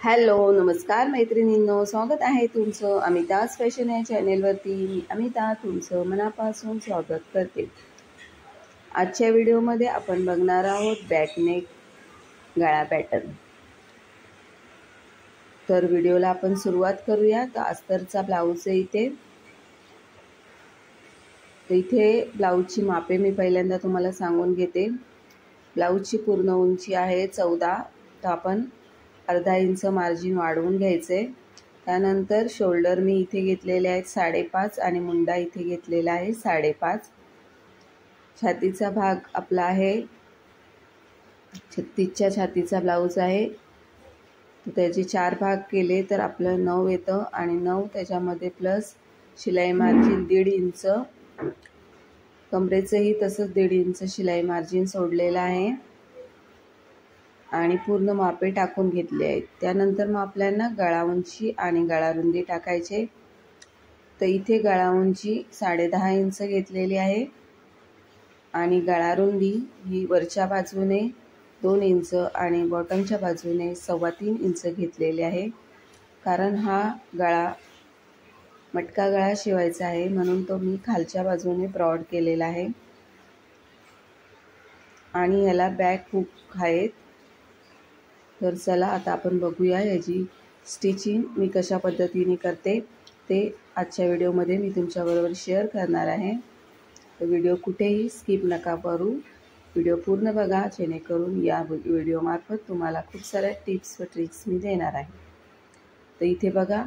Hello नमस्कार मैत्रिणींनो, स्वागत आहे तुमचं अमिताज फॅशन या चॅनेलवरती। मी अमिता तुमचं मनापासून स्वागत करते। आजच्या व्हिडिओमध्ये आपण बघणार आहोत बॅकनेक गळा पॅटर्न। तर व्हिडिओला आपण सुरुवात करूया। तर अस्तरचा ब्लाऊज आहे इथे ब्लाऊजची मापे मी पहिल्यांदा तुम्हाला सांगून घेते। ब्लाऊजची पूर्ण उंची आहे 14, तर आपण अर्धा इंच मार्जिन वाढवून घ्यायचे। त्यानंतर शोल्डर मी इथे घेतलेले आहेत 5.5 आणि मुंडा इथे घेतलेला आहे 5.5। छातीचा भाग आपला आहे 36च्या छातीचा ब्लाऊज आहे, तर त्याचे 4 भाग केले तर आपलं 9 येतं आणि 9 त्याच्यामध्ये प्लस शिलाई मार्जिन 1.5 इंच, कमरेचंही तसंच 1.5 इंच शिलाई मार्जिन सोडलेलं आहे आणि पूर्ण मापे टाकून घेतले आहेत। त्यानंतर मग आपल्याला गळा उंची आणि गळा रुंदी टाकायचे। तर इथे गळा उंची 10.5 इंच घेतलेली आहे आणि गळा रुंदी ही वरच्या बाजूने 2 इंच आणि बॉटमच्या बाजूने 3.25 इंच घेतलेली आहे, कारण हा गळा मटका गळा शिवायचा आहे म्हणून तो मी खालच्या बाजूने ब्रॉड केलेला आहे आणि याला बॅक हुक आहेत। तर चला आता आपण बघूया याची स्टिचिंग मी कशा पद्धतीने करते ते आजच्या व्हिडिओमध्ये मी तुमच्याबरोबर शेअर करणार आहे। तर व्हिडिओ कुठेही स्किप नका करू, व्हिडिओ पूर्ण बघा, जेणेकरून या व्हिडिओमार्फत तुम्हाला खूप साऱ्या टिप्स व ट्रिक्स मी देणार आहे। तर इथे बघा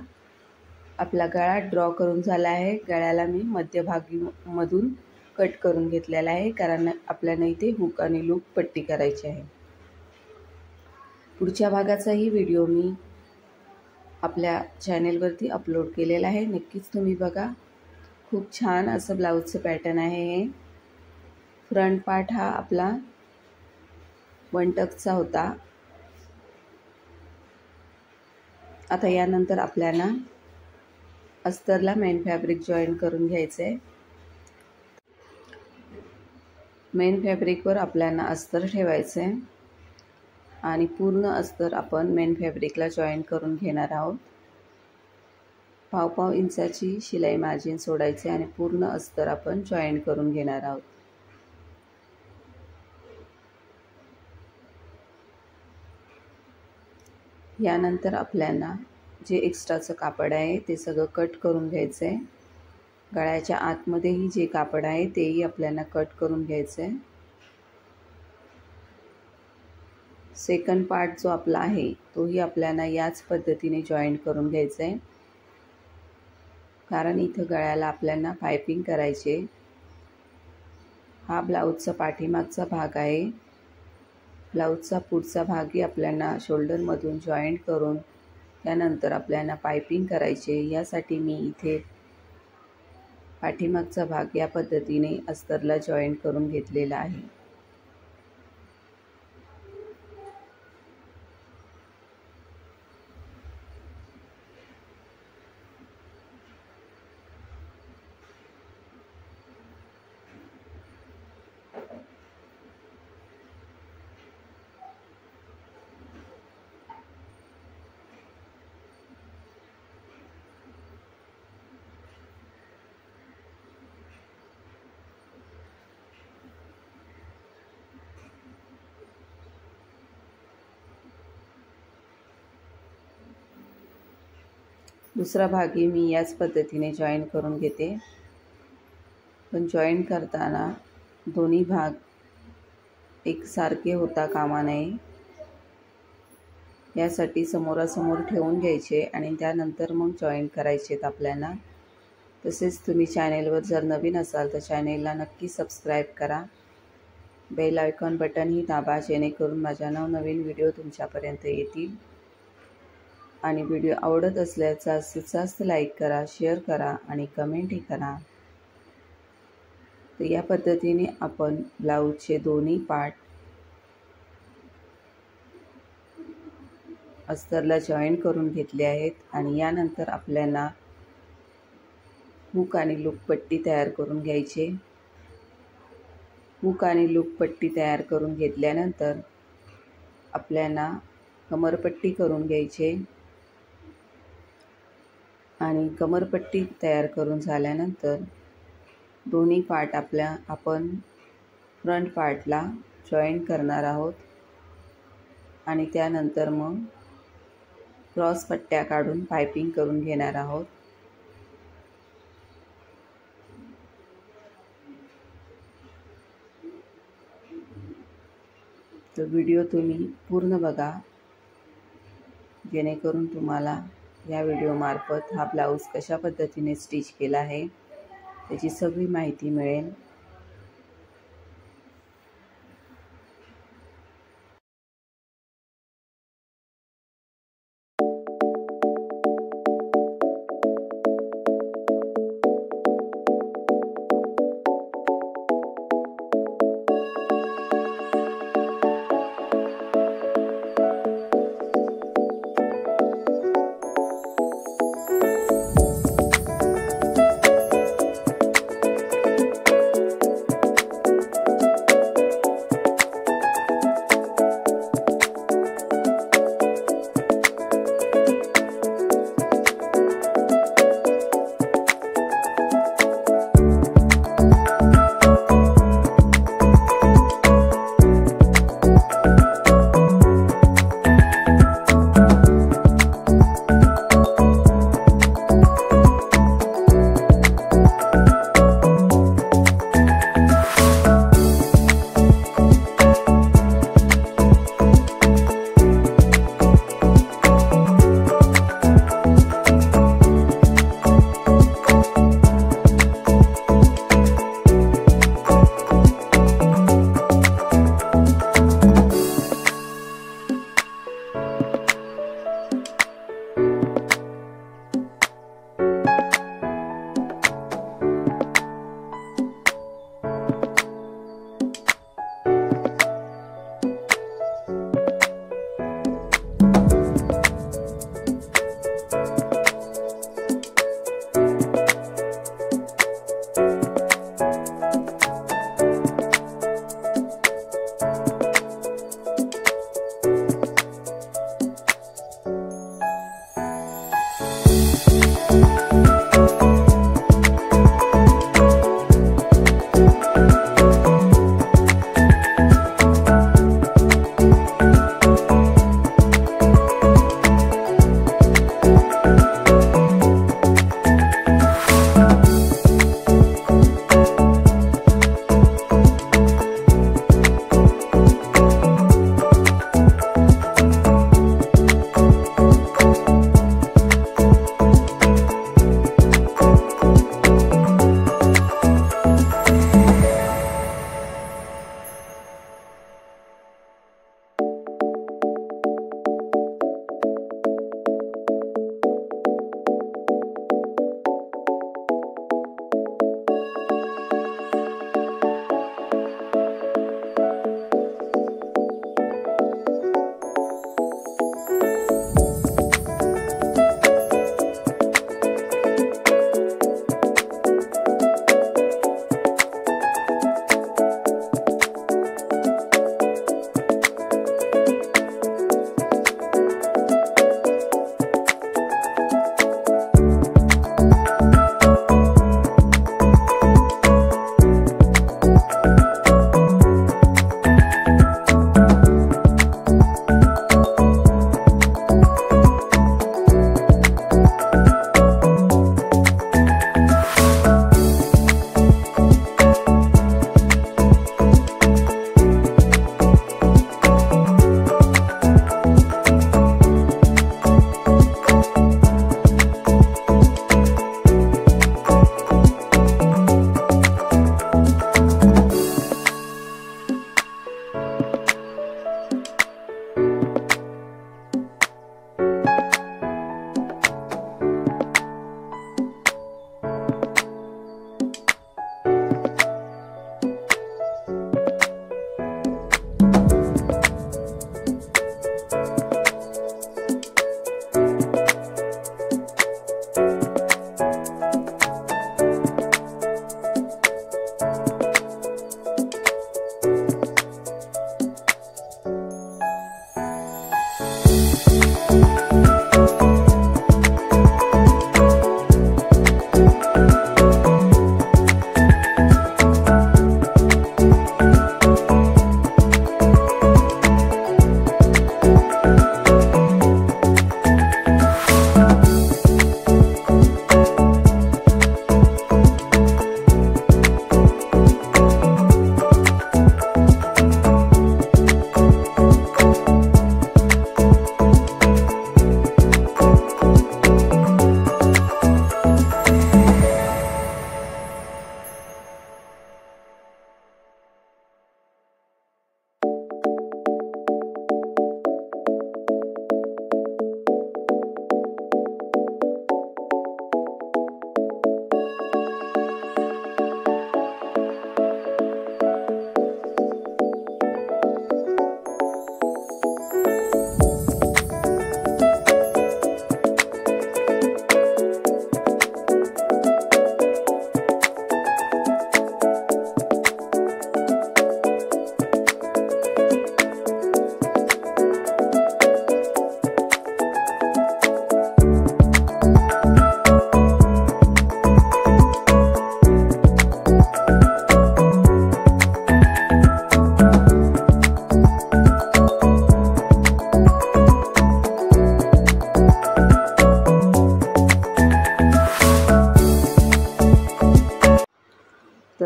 आपला गळा ड्रॉ करून झाला आहे। गळ्याला मी मध्यभागीमधून कट करून घेतलेला आहे, कारण आपल्याला इथे हुक आणि लूप पट्टी करायची आहे। पुढच्या भागाचाही व्हिडिओ मी आपल्या चॅनेलवरती अपलोड केलेला आहे, नक्कीच तुम्ही बघा। खूप छान असं ब्लाऊजचं पॅटर्न आहे हे। फ्रंट पार्ट हा आपला 1 टक्सचा होता। आता यानंतर आपल्याला अस्तरला मेन फॅब्रिक जॉईन करून घ्यायचं आहे। मेन फॅब्रिकवर आपल्याला अस्तर ठेवायचं आहे आणि पूर्ण अस्तर आपण मेन फॅब्रिकला जॉईन करून घेणार आहोत। 1.5 इंचाची शिलाई मार्जिन सोडायचे आणि पूर्ण अस्तर आपण जॉईन करून घेणार आहोत। यानंतर आपल्याला जे एक्स्ट्राचं कापड आहे ते सगळं कट करून घ्यायचं आहे। गळ्याच्या आतमध्येही जे कापड आहे तेही आपल्याला कट करून घ्यायचं आहे। सेकंड पार्ट जो आपला आहे तोही आपल्याला याच पद्धतीने जॉईन करून घ्यायचा आहे, कारण इथं गळ्याला आपल्याला पायपिंग करायचे। हा ब्लाऊजचा पाठीमागचा भाग आहे। ब्लाऊजचा पुढचा भागही आपल्याला शोल्डरमधून जॉईंट करून त्यानंतर आपल्याला पायपिंग करायचे। यासाठी मी इथे पाठीमागचा भाग या पद्धतीने अस्तरला जॉईंट करून घेतलेला आहे। दुसरा भागही मी याच पद्धतीने जॉईन करून घेते, पण जॉईन करताना दोन्ही भाग एकसारखे होता कामा नये, यासाठी समोरासमोर ठेवून घ्यायचे आणि त्यानंतर मग जॉईन करायचेत आपल्याला। तसेच तुम्ही चॅनेलवर जर नवीन असाल तर चॅनेलला नक्की सबस्क्राईब करा, बेल आयकॉन बटनही दाबा, जेणेकरून माझ्या नवनवीन व्हिडिओ तुमच्यापर्यंत येतील। आणि व्हिडिओ आवडत असल्यास जास्तीत जास्त लाईक करा, शेअर करा आणि कमेंटही करा। तर या पद्धतीने आपण ब्लाऊजचे दोन्ही पार्ट अस्तरला जॉईन करून घेतले आहेत आणि यानंतर आपल्याला हुक आणि लूप पट्टी तयार करून घ्यायची। हुक आणि लूप पट्टी तयार करून घेतल्यानंतर आपल्याला कमरपट्टी करून घ्यायचे आणि कमरपट्टी तयार करून झाल्यानंतर दोन्ही पार्ट आपण फ्रंट पार्टला जॉईन करणार आहोत आणि त्यानंतर मग क्रॉस पट्ट्या काढून पायपिंग करून घेणार आहोत। तो व्हिडिओ तुम्ही पूर्ण बघा, जेणेकरून तुम्हाला या व्हिडिओमार्फत हा ब्लाऊज कशा पद्धतीने स्टिच केला आहे त्याची सगळी माहिती मिळेल।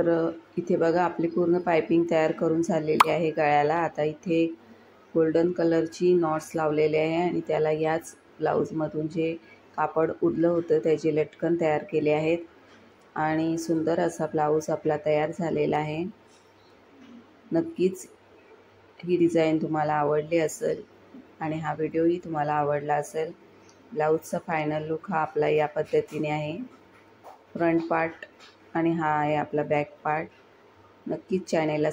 तर इथे बघा आपली पूर्ण पायपिंग तयार करून झालेली आहे गळ्याला. आता इथे गोल्डन कलरची नॉट्स लावलेले आहे आणि त्याला याच ब्लाऊजमधून जे कापड उरलं होतं त्याचे लटकन तयार केले आहेत आणि सुंदर असा ब्लाऊज आपला तयार झालेला आहे. नक्कीच ही डिझाईन तुम्हाला आवडली असेल आणि हा व्हिडिओही तुम्हाला आवडला असेल. ब्लाऊजचा फायनल लुक हा आपला या पद्धतीने आहे. फ्रंट पार्ट आणि हा आहे आपला बॅक पार्ट. नक्कीच चॅनेलला